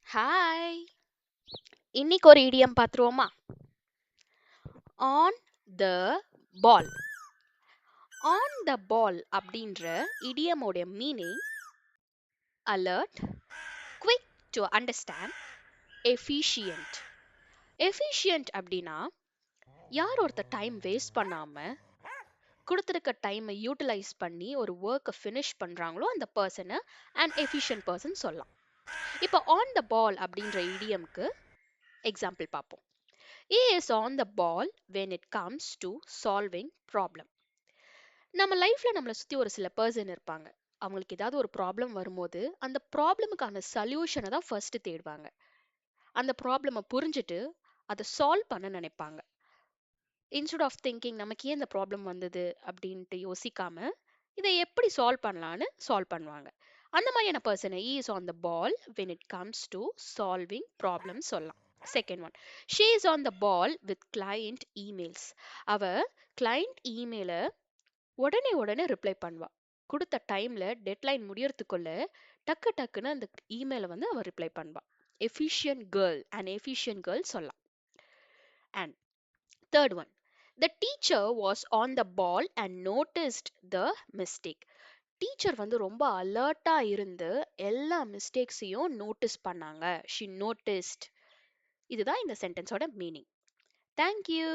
Hi! இன்னைக்கு ஒரு இடியம் பார்த்துருவோமா? On the ball. On the ball அப்படின்ற இடியமோட meaning alert, quick to understand, efficient. Efficient அப்படின்னா யார் ஒருத்தர் டைம் வேஸ்ட் பண்ணாம கொடுத்துருக்க டைமை யூட்டிலைஸ் பண்ணி ஒரு ஒர்க்கை ஃபினிஷ் பண்ணுறாங்களோ அந்த பர்சனை அண்ட் எஃபிஷியன்ட் பர்சன் சொல்லலாம். இப்போ ஆன் த பால் அப்படின்ற இடியம்க்கு எக்ஸாம்பிள் பார்ப்போம். He is on the ball when it comes to solving problem. நம்ம லைஃப்ல நம்மளை சுத்தி ஒரு சில பர்சன் இருப்பாங்க. அவங்களுக்கு ஏதாவது ஒரு ப்ராப்ளம் வரும்போது அந்த ப்ராப்ளமுக்கான சொல்யூஷனை தான் ஃபர்ஸ்ட் தேடுவாங்க. அந்த ப்ராப்ளமை புரிஞ்சுட்டு அதை சால்வ் பண்ண நினைப்பாங்க. இன்ஸ்டெட் ஆஃப் திங்கிங் நமக்கு ஏன் இந்த ப்ராப்ளம் வந்தது அப்படின்ட்டு யோசிக்காம இதை எப்படி சால்வ் பண்ணலான்னு சால்வ் பண்ணுவாங்க. அந்த மாதிரியான பர்சனை is on the ball when it comes to solving problem சொல்லலாம். Second one, she is on the ball with client emails. அவ கிளையண்ட் இமெயிலை உடனே உடனே ரிப்ளை பண்ணுவா. கொடுத்த டைம்ல டெட்லைன் முடியறதுக்குள்ள டக்குன்னு அந்த இமெயிலை வந்து அவ ரிப்ளை பண்ணுவா. Efficient girl and efficient girl சொல்லலாம். And third one, the teacher was on the ball and noticed the mistake. Teacher வந்து ரொம்ப அலர்ட்டா இருந்து எல்லா மிஸ்டேக்ஸையும் நோட்டீஸ் பண்ணாங்க. she noticed. இதுதான் இந்த சென்டென்ஸோட மீனிங். தேங்க்யூ.